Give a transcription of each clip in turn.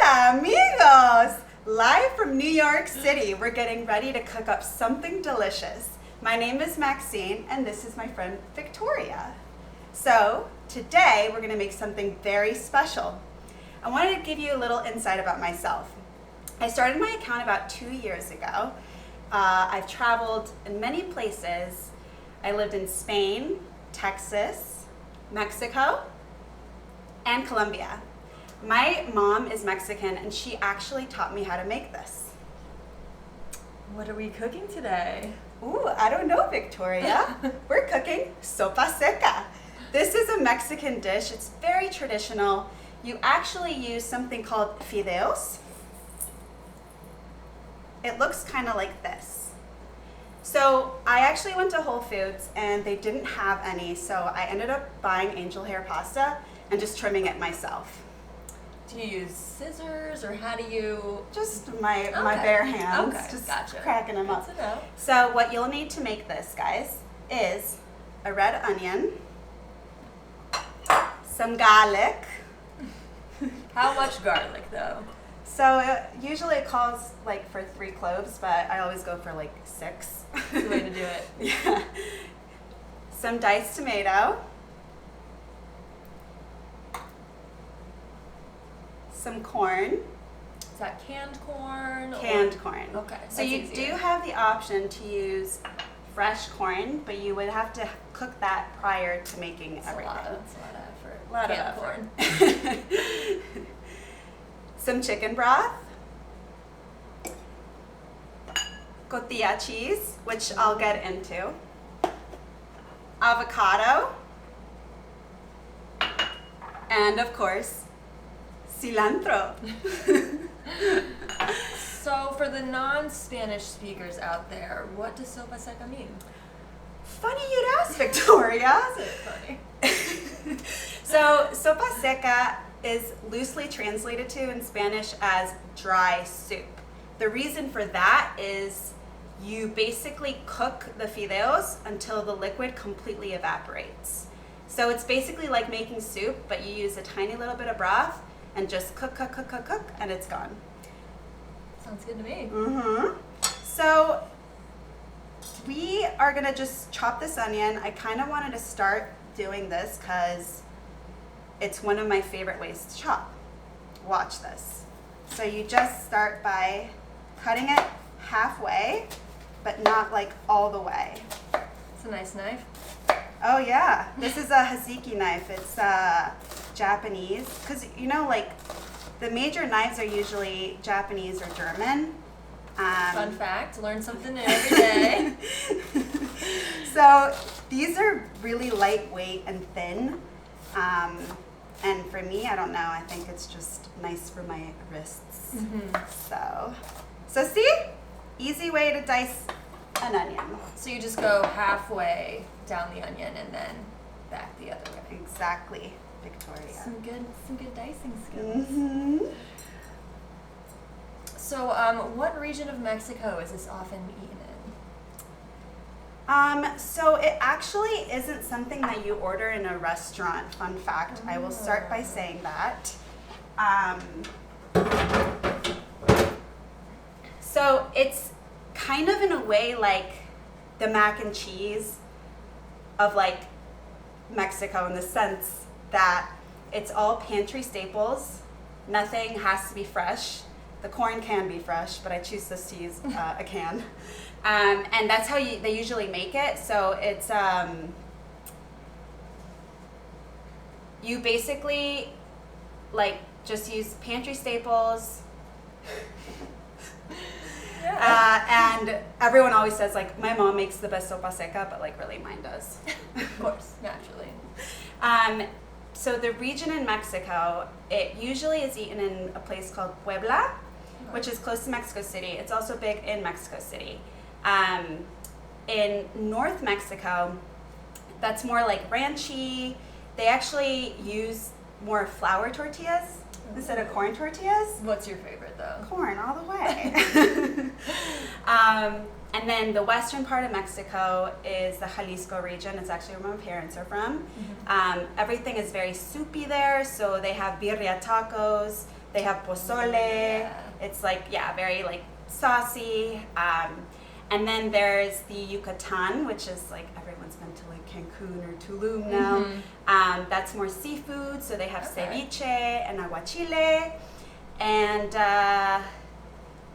Hola, amigos! Live from New York City, we're getting ready to cook up something delicious. My name is Maxine, and this is my friend Victoria. So, today we're going to make something very special. I wanted to give you a little insight about myself. I started my account about 2 years ago. I've traveled in many places. I lived in Spain, Texas, Mexico, and Colombia. My mom is Mexican, and she actually taught me how to make this. What are we cooking today? Ooh, I don't know, Victoria. We're cooking Sopaseka. This is a Mexican dish. It's very traditional. You actually use something called Fideos. It looks kind of like this. So I actually went to Whole Foods and they didn't have any, so I ended up buying angel hair pasta and just trimming it myself. Do you use scissors or how do you? Just my bare hands, just gotcha. cracking them up. Good to know. So what you'll need to make this, guys, is a red onion, some garlic. How much garlic though? So usually it calls like for 3 cloves, but I always go for like 6. That's the way to do it. Yeah. Some diced tomato. Some corn. Is that canned corn? Canned corn. Okay. So you do have the option to use fresh corn, but you would have to cook that prior to making everything. It's a lot of effort. A lot Canned of effort. corn. Some chicken broth. Cotija cheese, which I'll get into. Avocado. And of course, cilantro. So for the non-Spanish speakers out there, what does Sopaseka mean? Funny you'd ask, Victoria. Is it funny? So, Sopaseka is loosely translated to in Spanish as dry soup. The reason for that is you basically cook the fideos until the liquid completely evaporates. So it's basically like making soup, but you use a tiny little bit of broth and just cook, and it's gone. Sounds good to me. Mm-hmm. So we are gonna just chop this onion. I kind of wanted to start doing this because it's one of my favorite ways to chop. Watch this. So you just start by cutting it halfway, but not like all the way. It's a nice knife. Oh yeah, this is a Haziki knife. It's Japanese, because you know, like the major knives are usually Japanese or German. Fun fact, learn something new every day. So these are really lightweight and thin. And for me, I don't know, I think it's just nice for my wrists. Mm-hmm. So see? Easy way to dice an onion. So you just go halfway down the onion and then back the other way. Exactly, Victoria. Some good dicing skills. Mm-hmm. So what region of Mexico is this often eaten in? So it actually isn't something that you order in a restaurant. Fun fact, I will start by saying that. So it's kind of in a way like the mac and cheese of like Mexico, in the sense that it's all pantry staples. Nothing has to be fresh. The corn can be fresh, but I choose this to use a can. And that's how they usually make it. So it's, you basically like just use pantry staples. Yeah. And everyone always says like, my mom makes the best Sopaseka, but like really mine does. Of course, naturally. So the region in Mexico, it usually is eaten in a place called Puebla, which is close to Mexico City. It's also big in Mexico City. In North Mexico, that's more like ranchy. They actually use more flour tortillas instead of corn tortillas. What's your favorite though? Corn all the way. And then the western part of Mexico is the Jalisco region. It's actually where my parents are from. Everything is very soupy there. So they have birria tacos, They have pozole. Yeah. It's like, very like saucy. And then there's the Yucatan, which is like everyone's been to like Cancun or Tulum now. That's more seafood, so they have ceviche and aguachile. And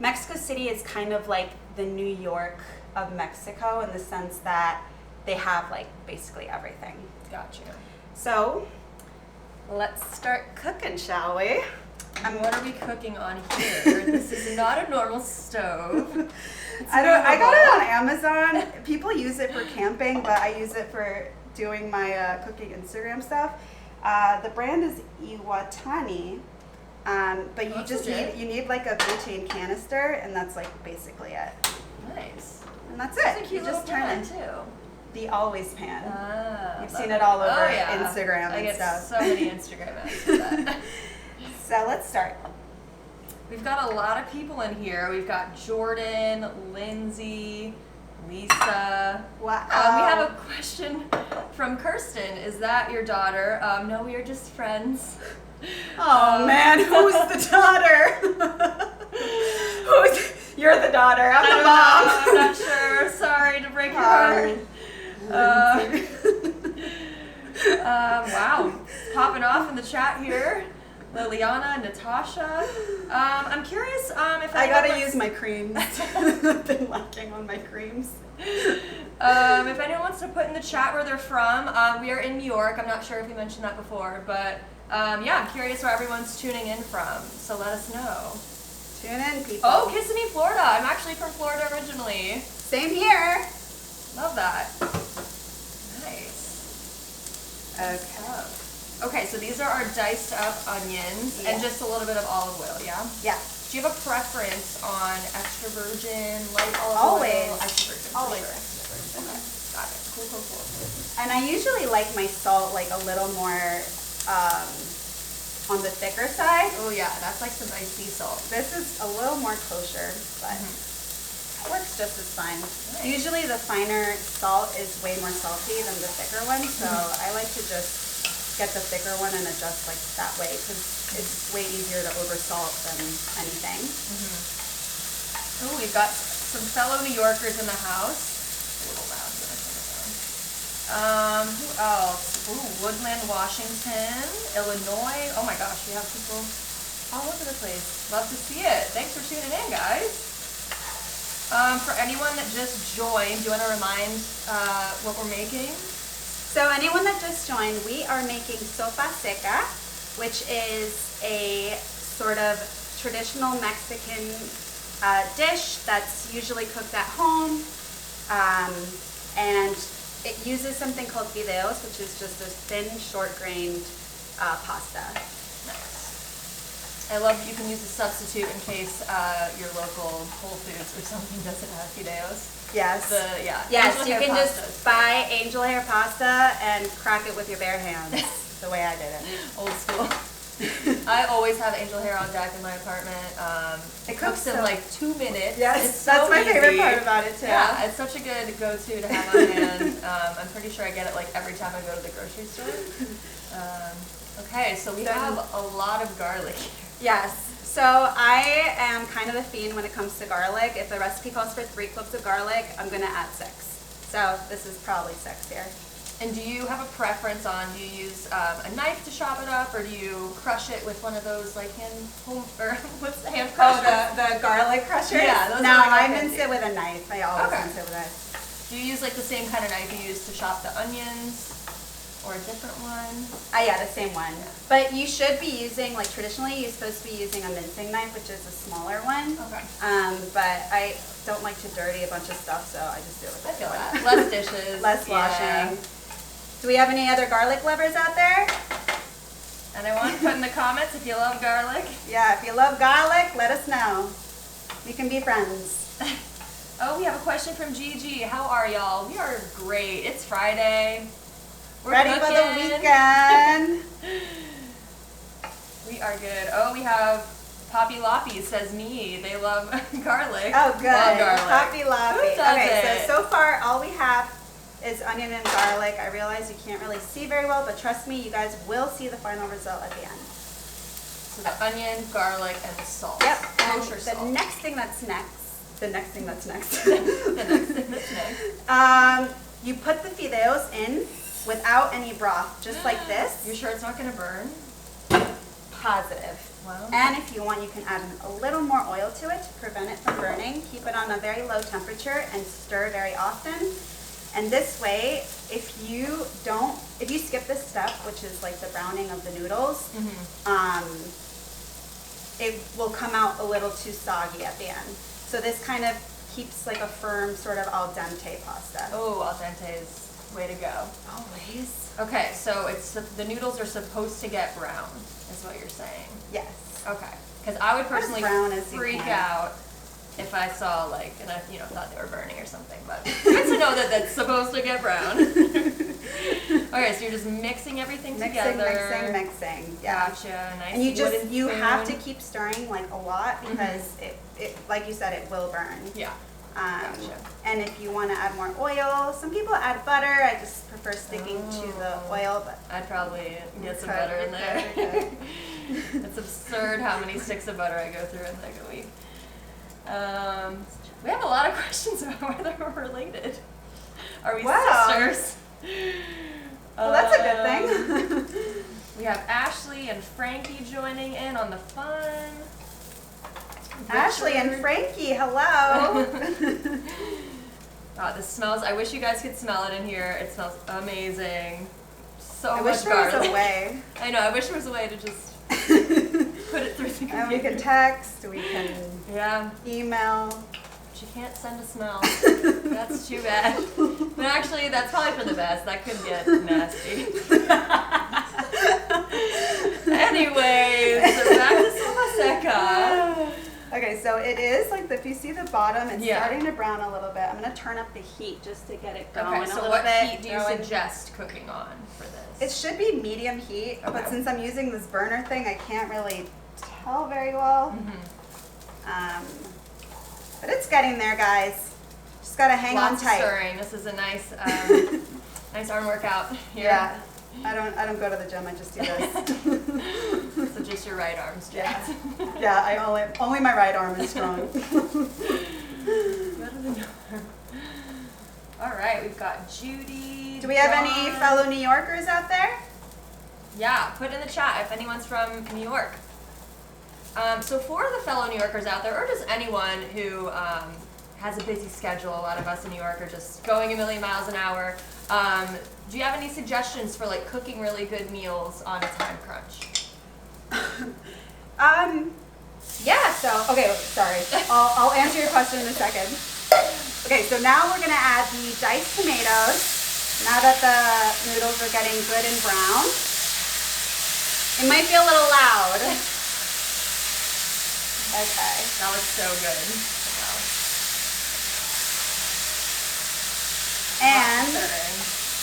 Mexico City is kind of like the New York of Mexico in the sense that they have like basically everything. Gotcha. So let's start cooking, shall we? What are we cooking on here? This is not a normal stove. I got it on Amazon. People use it for camping, but I use it for doing my cooking Instagram stuff. The brand is Iwatani, but you need like a butane canister, and that's like basically it. Nice. And that's It's it. a cute You just little pan turn it. too. The always pan. You've Love seen it all over yeah. Instagram I and get stuff. so many Instagram ads for that. So let's start. We've got a lot of people in here. We've got Jordan, Lindsay, Lisa. Wow. We have a question from Kirsten. Is that your daughter? No, we are just friends. Oh man, who's the daughter? You're the daughter. I'm the mom. I'm not sure. Sorry to break your heart. Wow. Popping off in the chat here. Liliana, Natasha. I'm curious if I gotta use my creams. I've been lacking on my creams. If anyone wants to put in the chat where they're from, we are in New York. I'm not sure if we mentioned that before, but yeah, I'm curious where everyone's tuning in from. So let us know. Tune in, people. Oh, Kissimmee, Florida. I'm actually from Florida originally. Same here. Love that. Nice. Okay. Okay, so these are our diced up onions and just a little bit of olive oil, yeah? Yeah. Do you have a preference on extra virgin, light olive oil? Extra virgin. Always Flavor. extra virgin. Okay, got it. Cool. And I usually like my salt like a little more on the thicker side. Oh yeah, that's like some nice sea salt. This is a little more kosher, but it works just as fine. Nice. Usually the finer salt is way more salty than the thicker one, so I like to just get the thicker one and adjust like that way because it's way easier to over salt than anything. Oh, we've got some fellow New Yorkers in the house. A little loud. Who else? Ooh, Woodland, Washington, Illinois. Oh my gosh, we have people all over the place. Love to see it. Thanks for tuning in, guys. For anyone that just joined, do you want to remind what we're making? So anyone that just joined, we are making Sopaseka, which is a sort of traditional Mexican dish that's usually cooked at home. And it uses something called Fideos, which is just a thin, short-grained pasta. Nice. I love that you can use a substitute in case your local Whole Foods or something doesn't have Fideos. Yes. Yes, you can just buy angel hair pasta and crack it with your bare hands, the way I did it. Old school. I always have angel hair on deck in my apartment. It cooks in like 2 minutes. Yes, it's that's so my easy. favorite part about it too. Yeah, it's such a good go-to to have on hand. I'm pretty sure I get it like every time I go to the grocery store. Okay, so we have a lot of garlic here. Yes. So I am kind of a fiend when it comes to garlic. If the recipe calls for 3 cloves of garlic, I'm going to add 6. So this is probably 6 here. And do you have a preference on, do you use a knife to chop it up, or do you crush it with one of those like hand crushers? Oh, the garlic crushers? Yeah, those no, are like I mince it with a knife. I always mince it with a knife. Do you use like the same kind of knife you use to chop the onions? Or a different one? Yeah, the same one. But you should be using, like traditionally, you're supposed to be using a mincing knife, which is a smaller one. Okay. But I don't like to dirty a bunch of stuff, so I just do it with I feel one. that. Less dishes. Less washing. Do we have any other garlic lovers out there? Anyone? Put in the comments if you love garlic. Yeah, if you love garlic, let us know. We can be friends. Oh, we have a question from Gigi. How are y'all? We are great. It's Friday. We're ready cooking. for the weekend. We are good. Oh, we have Poppy Loppy says me. They love garlic. Oh, good. Love garlic. Poppy Loppy. Who doesn't? Okay, so far all we have is onion and garlic. I realize you can't really see very well, but trust me, you guys will see the final result at the end. So the onion, garlic, and the salt. Yep. And Kosher the salt. next thing that's next. The next thing that's next. The next thing that's next. You put the fideos in without any broth, just like this. You're sure it's not gonna burn? Positive. Wow. And if you want, you can add a little more oil to it to prevent it from burning. Keep it on a very low temperature and stir very often. And this way, if you skip this step, which is like the browning of the noodles, it will come out a little too soggy at the end. So this kind of keeps like a firm sort of al dente pasta. Oh, al dente is way to go. Always. Okay, so the noodles are supposed to get brown, is what you're saying. Yes. Okay, because I would personally brown as you freak can. out if I saw and I thought they were burning or something. But good to know that that's supposed to get brown. Okay, so you're just mixing everything together. Mixing. Yeah. Gotcha. Nice. And you wooden have to spoon. keep stirring like a lot because it like you said, it will burn. Yeah. Gotcha. And if you want to add more oil, some people add butter. I just prefer sticking to the oil, but I'd probably get some Okay, butter in there. okay. It's absurd how many sticks of butter I go through in like a week. We have a lot of questions about whether we're related. Are we sisters? Well, that's a good thing. We have Ashley and Frankie joining in on the fun. Ashley and Frankie, hello. This smells, I wish you guys could smell it in here. It smells amazing. So I much wish there garlic. was a way. I know, I wish there was a way to just put it through the computer. And we can text, we can email. But you can't send a smell. That's too bad. But actually, that's probably for the best. That could get nasty. Anyways, so back to Sopaseka. Okay, so it is like if you see the bottom, it's Yeah. starting to brown a little bit. I'm gonna turn up the heat just to get it going Okay, a so little what bit. heat do you suggest cooking on for this? It should be medium heat, Okay. but since I'm using this burner thing, I can't really tell very well. But it's getting there, guys. Just gotta hang on Lots of tight. stirring. This is a nice, nice arm workout here. Yeah, I don't go to the gym. I just do this. So just your right arm straight. Yeah. I only my right arm is strong. All right, we've got Judy. Do we have John. any fellow New Yorkers out there? Yeah, put in the chat if anyone's from New York. So for the fellow New Yorkers out there, or just anyone who has a busy schedule, a lot of us in New York are just going a million miles an hour. Do you have any suggestions for like cooking really good meals on a time crunch? Yeah, so, okay, sorry. I'll answer your question in a second. Okay, so now we're gonna add the diced tomatoes. Now that the noodles are getting good and brown. It might be a little loud. Okay. That looks so good. And, Wow.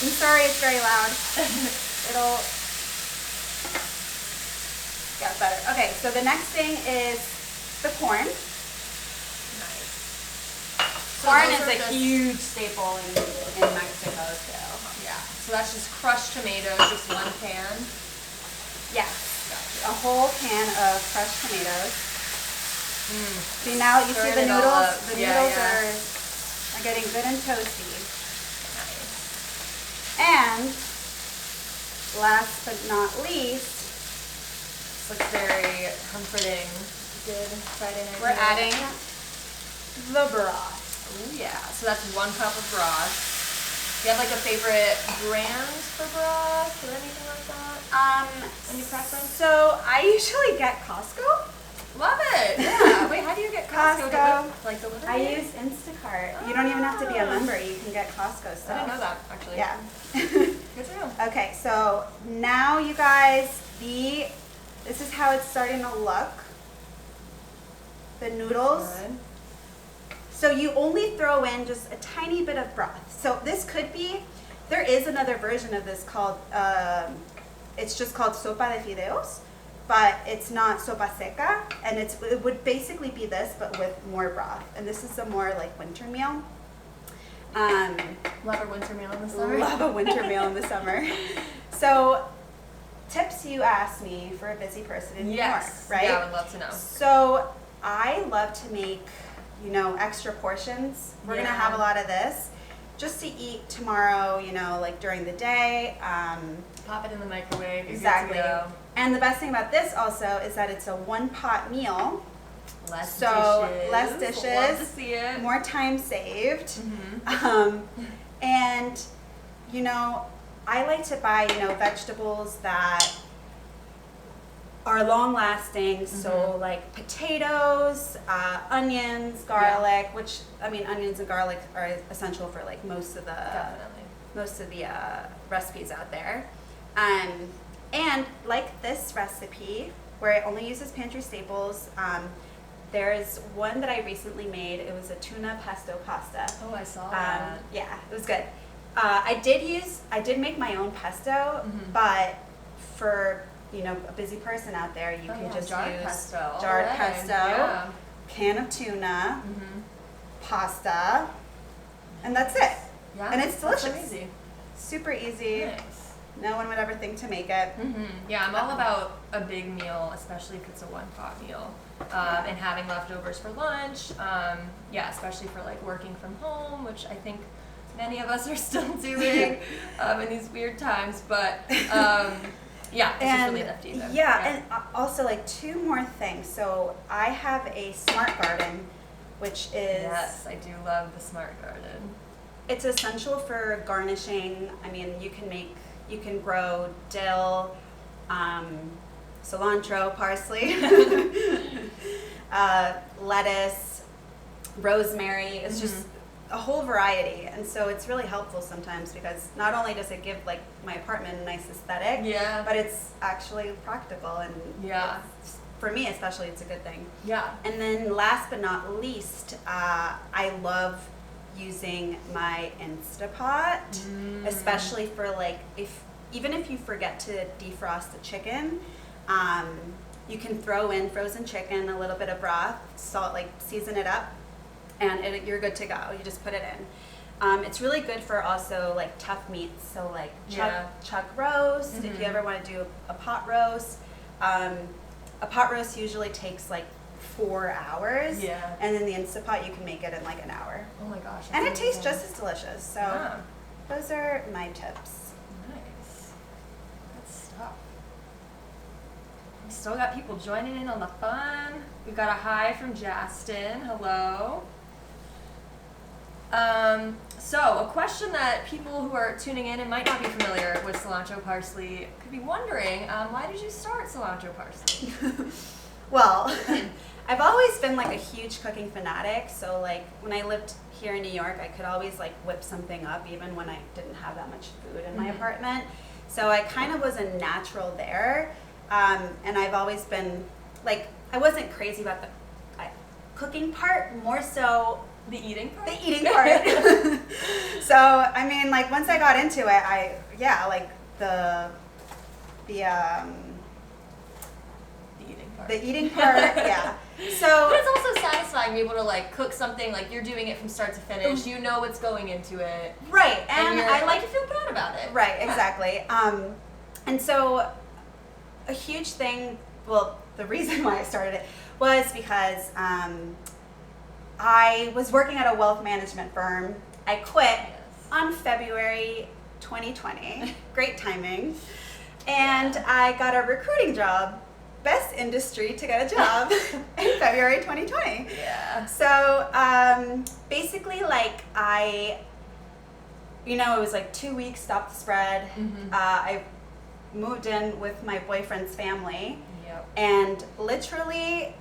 I'm sorry it's very loud. It'll get better. Okay, so the next thing is the corn. Nice. Corn those is are a just- huge staple in Mexico too. Yeah, so that's just crushed tomatoes, just one pan. Yes, Gotcha. a whole can of crushed tomatoes. See now, you see Stirring the it all noodles. up. The Yeah, noodles yeah. are getting good and toasty. Nice. And last but not least, This looks very comforting. Good Friday night. we're meal. adding the broth. Oh yeah, so that's 1 cup of broth. Do you have like a favorite brand for broth or anything like that? Any preference? So I usually get Costco. Love it. Yeah. Wait, how do you get Costco? Costco. Like delivery? I use Instacart. You don't even have to be a member. You can get Costco stuff. I didn't know that actually. Yeah. Good to know. Okay, so now you guys, this is how it's starting to look. The noodles. Good. So you only throw in just a tiny bit of broth. So this could be, there is another version of this called, it's just called Sopa de Fideos, but it's not Sopaseka, and it would basically be this, but with more broth. And this is a more like winter meal. Love a winter meal in the summer. Love a winter meal in the summer. So tips you asked me for a busy person in New York, Yes. right? Yeah, I would love to know. So I love to make, extra portions. We're gonna have a lot of this just to eat tomorrow, like during the day. Pop it in the microwave. You're Exactly. good to go. And the best thing about this also is that it's a one-pot meal. Less Less dishes. Love to see it. More time saved. Mm-hmm. And, I like to buy, vegetables that are long lasting. So like potatoes, onions, garlic, which, onions and garlic are essential for like most of the recipes out there. And like this recipe, where it only uses pantry staples, there's one that I recently made. It was a tuna pesto pasta. Oh, I saw that. Yeah, it was good. I did make my own pesto, but for, a busy person out there, you can just jarred use pesto. jarred Alright, pesto, yeah. can of tuna, pasta, and that's it. Yeah, And it's delicious. That's so easy. Super easy. Nice. No one would ever think to make it. Yeah, I'm all about a big meal, especially if it's a one-pot meal, and having leftovers for lunch. Yeah, especially for like working from home, which I think many of us are still doing in these weird times. But yeah, it's just really enough to eat them. Yeah, and also like two more things. So I have a smart garden, which is Yes, I do love the smart garden. it's essential for garnishing. You can grow dill, cilantro, parsley, lettuce, rosemary. It's just a whole variety, and so it's really helpful sometimes because not only does it give like my apartment a nice aesthetic, but it's actually practical, and for me especially, it's a good thing. Yeah. And then last but not least, I love using my Instapot, especially for like even if you forget to defrost the chicken, you can throw in frozen chicken, a little bit of broth, salt, like season it up, and you're good to go. You just put it in. It's really good for also like tough meats, so like chuck roast, if you ever want to do a pot roast. A pot roast usually takes like 4 hours, and then the Instapot you can make it in like an hour. Oh my gosh. And it tastes just as delicious. So those are my tips. Nice. Good stuff. We still got people joining in on the fun. We've got a hi from Justin. Hello. So a question that people who are tuning in and might not be familiar with cilantro parsley could be wondering, why did you start cilantro parsley? Well, I've always been like a huge cooking fanatic, so like when I lived here in New York, I could always like whip something up even when I didn't have that much food in my apartment. So I kind of was a natural there, and I've always been like, I wasn't crazy about the cooking part, more so the eating part? The eating part. So, I mean, like once I got into it, like the eating part, yeah. So, but it's also satisfying to be able to like cook something, like you're doing it from start to finish. You know what's going into it, right? And I like to feel proud about it. Right, exactly. And so a huge thing. Well, the reason why I started it was because I was working at a wealth management firm. I quit on February 2020. Great timing. And I got a recruiting job. Best industry to get a job in February 2020. Yeah. So basically, like it was like 2 weeks, stop the spread. I moved in with my boyfriend's family. Yep. And literally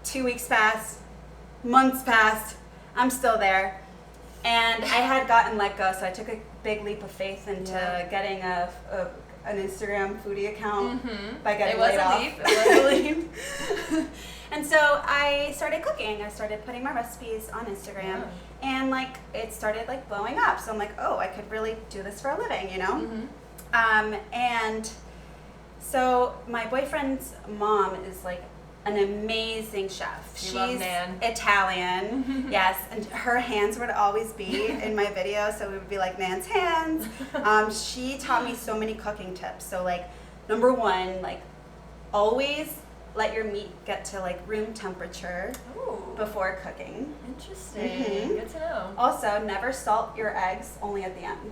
2 weeks passed, months passed, I'm still there. And I had gotten let go, so I took a big leap of faith into getting an Instagram foodie account by getting laid off. It was a leap. And so I started cooking. I started putting my recipes on Instagram, and like it started like blowing up. So I'm like, oh, I could really do this for a living, And so my boyfriend's mom is like an amazing chef. You love She's Nan. Italian, yes, and her hands would always be in my video, so it would be like Nan's hands. She taught me so many cooking tips. So like, number one, like always let your meat get to like room temperature before cooking. Interesting. Good to know. Also, never salt your eggs, only at the end.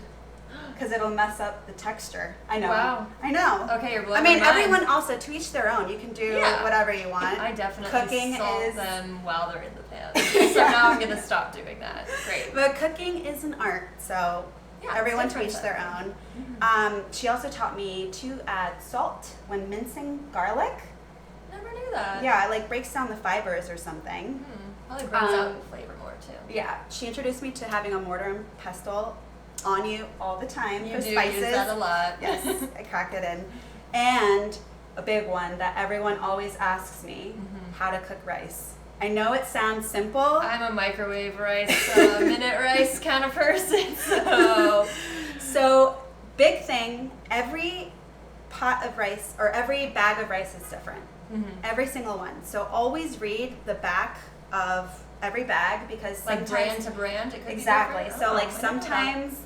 Because it'll mess up the texture. I know. Wow. I know. Okay, you're blowing I mean, my mind. everyone also, to each their own. You can do whatever you want. I definitely Cooking salt is them while they're in the pan. So now I'm going to stop doing that. Great. But cooking is an art, so everyone to each their own. She also taught me to add salt when mincing garlic. Never knew that. Yeah, it like breaks down the fibers or something. Probably brings out the flavor more too. Yeah, she introduced me to having a mortar and pestle on you all the time for spices. You use that a lot. Yes, I crack it in. And a big one that everyone always asks me, how to cook rice. I know it sounds simple. I'm a microwave rice, minute rice kind of person, So big thing, every pot of rice or every bag of rice is different. Every single one. So always read the back of every bag because like sometimes brand to brand, it could exactly. be So like sometimes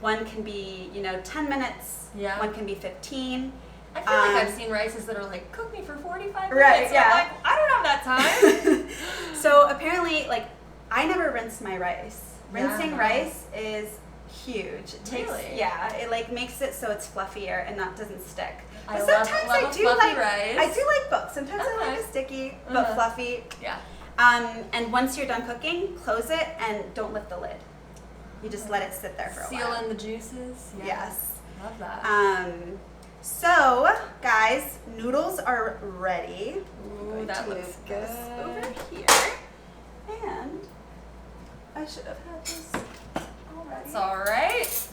one can be 10 minutes. Yeah. One can be 15. I feel like I've seen rices that are like, cook me for 45 minutes. Right, yeah. I'm like, I don't have that time. So apparently, like, I never rinse my rice. Yeah. Rinsing rice is huge. It takes, Really? it like makes it so it's fluffier and not doesn't stick. I But love sometimes a I do fluffy like rice. I do like both. Sometimes I like Okay. a sticky but fluffy. Yeah. And once you're done cooking, close it and don't lift the lid. You just let it sit there for a while. Seal in the juices. Yeah. Yes. Love that. So, guys, noodles are ready. Ooh, that looks good. This over here. And I should have had this already. It's all right.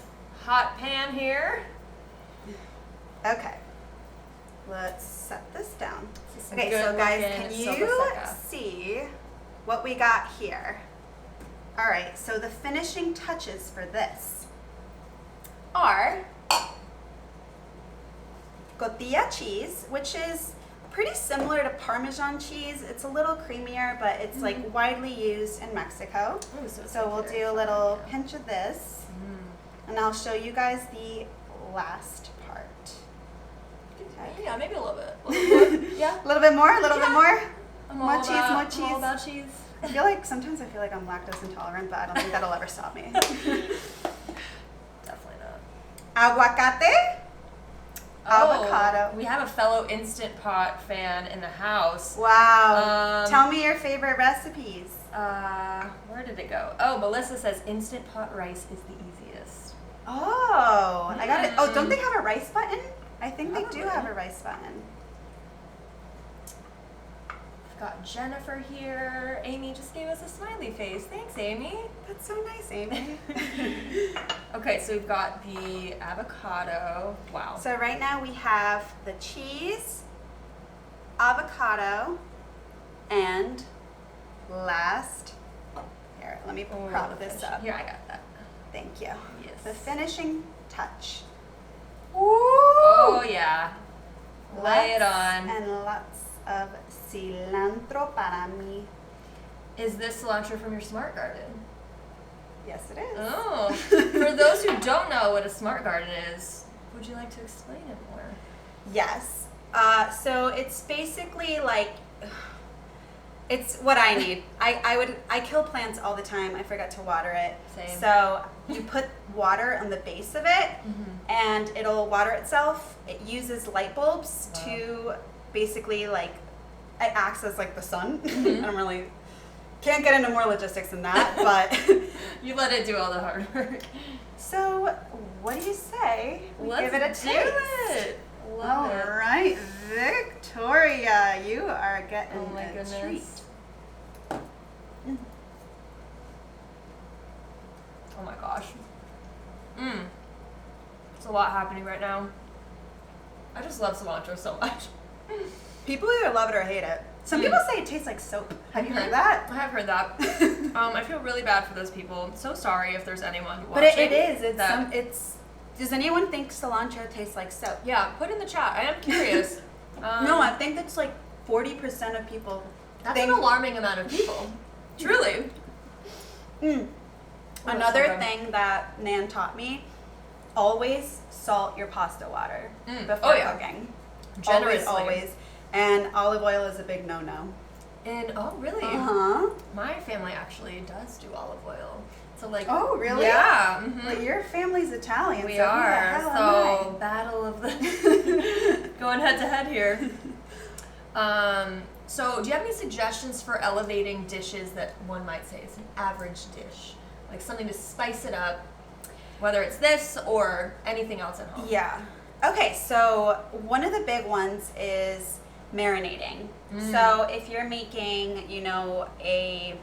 Hot pan here. Okay. Let's set this down. This is some Okay, so guys, good-looking can you Sopaseka. see what we got here? All right, so the finishing touches for this are cotija cheese, which is pretty similar to Parmesan cheese. It's a little creamier, but it's like widely used in Mexico. Ooh, So we'll do a little pinch of this, and I'll show you guys the last part. Okay. Yeah, maybe a little bit. Yeah. A little bit more, a little bit more. I'm More all cheese, about, more I'm all cheese. about cheese. Sometimes I feel like I'm lactose intolerant, but I don't think that'll ever stop me. Definitely not. Aguacate, avocado. We have a fellow Instant Pot fan in the house. Wow. Tell me your favorite recipes. Where did it go? Oh, Melissa says Instant Pot rice is the easiest. Oh, I got it. Oh, don't they have a rice button? I think they do Probably. have a rice button. We've got Jennifer here. Amy just gave us a smiley face. Thanks, Amy. That's so nice, Amy. Okay, so we've got the avocado. Wow. So right now we have the cheese, avocado, and last, here, let me prop this up. Here, I got that. Thank you. Yes. The finishing touch. Oh, yeah. Lay it on. And lots of cilantro para mí. Is this cilantro from your Smart Garden? Yes, it is. Oh. For those who don't know what a Smart Garden is, would you like to explain it more? Yes. So it's basically like, it's what I need. I kill plants all the time. I forget to water it. Same. So you put water on the base of it, and it'll water itself. It uses light bulbs to basically like, it acts as like the sun. I don't really, can't get into more logistics than that, but. You let it do all the hard work. So what do you say? Let's give it a do taste. it. Love All it. right, Victoria, you are getting Oh my a goodness. treat. Oh my gosh. There's a lot happening right now. I just love cilantro so much. People either love it or hate it. Some people say it tastes like soap. Have you heard that? I have heard that. I feel really bad for those people. I'm so sorry if there's anyone watching. But it is. that- Does anyone think cilantro tastes like soap? Yeah, put in the chat. I am curious. No, I think it's like 40% of people That's think... an alarming amount of people. Truly. Another thing that Nan taught me, always salt your pasta water before cooking. Generously. Always. And olive oil is a big no-no. And, oh, really? Uh-huh. My family actually does do olive oil. So, like... Oh, really? Yeah. Mm-hmm. Well, your family's Italian. We so are. who the hell am So, battle of the... going head to head here. So, do you have any suggestions for elevating dishes that one might say is an average dish? Like something to spice it up, whether it's this or anything else at home. Yeah. Okay, so one of the big ones is marinating. So if you're making, you know, a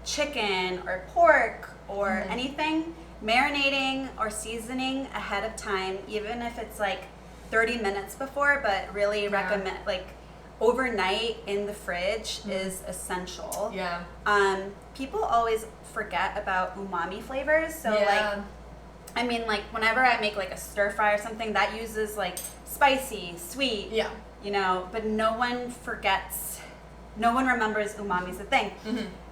chicken or pork or anything, marinating or seasoning ahead of time, even if it's like 30 minutes before, but really recommend like overnight in the fridge is essential. Yeah. People always forget about umami flavors. So like, I mean, like whenever I make like a stir fry or something, that uses like spicy, sweet, you know, but no one remembers umami's a thing.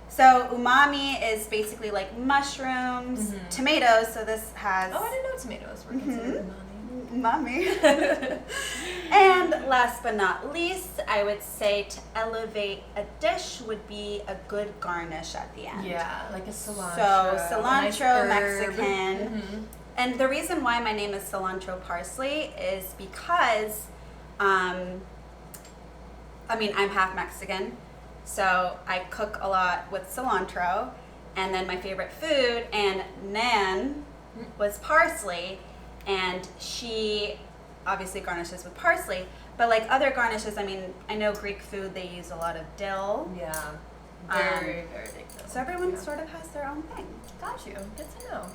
So umami is basically like mushrooms, tomatoes. So this has... Oh, I didn't know tomatoes were considered umami. Umami. And last but not least, I would say to elevate a dish would be a good garnish at the end. Yeah, like a cilantro. So cilantro, nice Mexican. And the reason why my name is cilantro parsley is because, I mean, I'm half Mexican, so I cook a lot with cilantro, and then my favorite food, and Nan was parsley, and she obviously garnishes with parsley, but like other garnishes, I mean, I know Greek food, they use a lot of dill. Yeah, very big dill. So everyone sort of has their own thing. Got you, good to know.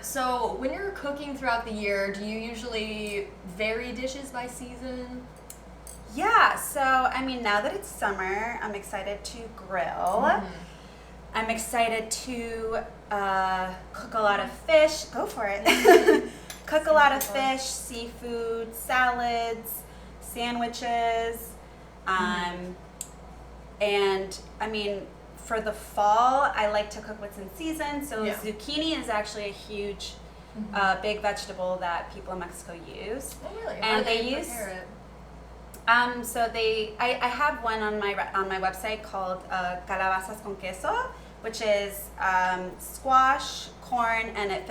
So when you're cooking throughout the year, do you usually vary dishes by season? Yeah, so I mean, now that it's summer, I'm excited to grill. I'm excited to cook a lot of fish. Go for it. Cook a lot of fish, seafood, salads, sandwiches. And I mean, for the fall, I like to cook what's in season. So zucchini is actually a huge, big vegetable that people in Mexico use. Oh, really? And they use prepare it? So I have one on my website called calabazas con queso, which is squash, corn, and it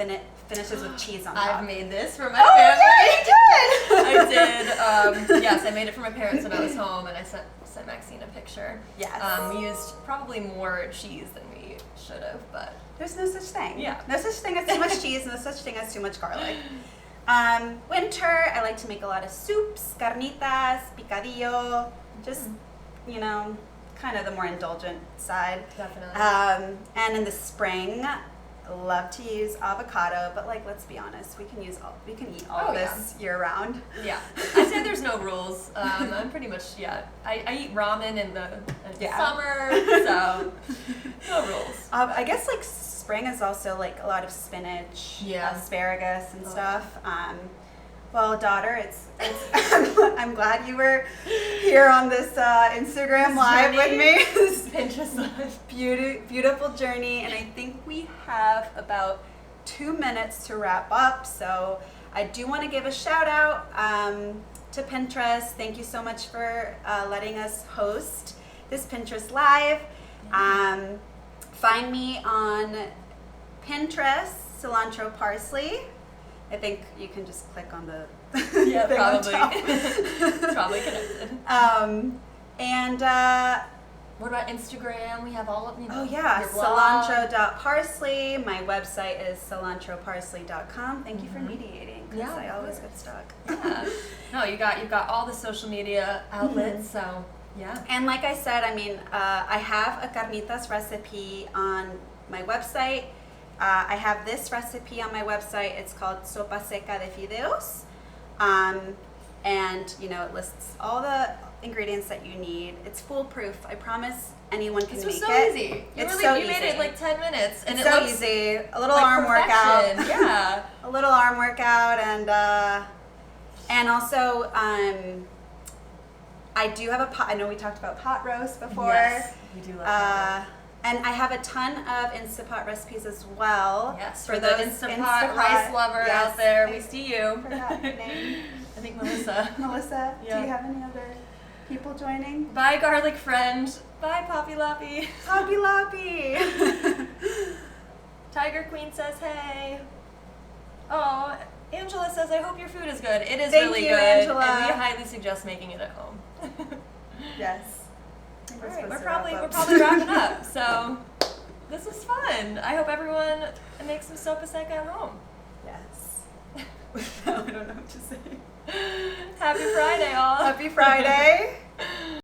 finishes with cheese on top. I've made this for my family. Yeah, you did! I did. Yes, I made it for my parents when I was home, and I sent Maxine a picture. Yes. We used probably more cheese than we should have, but... There's no such thing. Yeah. No such thing as too much cheese, no such thing as too much garlic. Winter, I like to make a lot of soups, carnitas, picadillo, just, you know, kind of the more indulgent side. Definitely. And in the spring, I love to use avocado, but like, let's be honest, we can eat all of this year round. Yeah. I say there's no rules. I'm pretty much, I eat ramen in the summer, so no rules. I guess like spring is also like a lot of spinach, asparagus and stuff. Well, daughter, it's I'm glad you were here on this Instagram live with me. Pinterest live. Beautiful journey, and I think we have about 2 minutes to wrap up. So I do want to give a shout out to Pinterest. Thank you so much for letting us host this Pinterest live. Find me on Pinterest, cilantro parsley. I think you can just click on the thing probably. on top. It's probably connected. And what about Instagram? We have all of your blog. Cilantro.parsley. My website is cilantroparsley.com. Thank you for mediating, because I always get stuck. Yeah. No, you've got all the social media outlets, so yeah. And like I said, I mean, I have a carnitas recipe on my website. I have this recipe on my website. It's called Sopaseka de Fideos. And, you know, it lists all the ingredients that you need. It's foolproof. I promise anyone can make it. This was so easy. You made it in like 10 minutes. And it's so easy. A little arm workout. Yeah. A little arm workout, and also, I do have a pot. I know we talked about pot roast before. Yes, we do love that. And I have a ton of Instant Pot recipes as well. Yes, for the Instant Pot rice lover out there, we see you. Forgot her name. I think Melissa. Melissa, Yeah. do you have any other people joining? Bye, garlic friend. Bye, Poppy Loppy. Poppy Loppy. Tiger Queen says hey. Oh, Angela says, I hope your food is good. It is Thank really you, good. Angela. And we highly suggest making it at home. Yes. All right, we're probably wrapping up. So this was fun. I hope everyone makes some Sopaseka at home. Yes. I don't know what to say. Happy Friday, all. Happy Friday.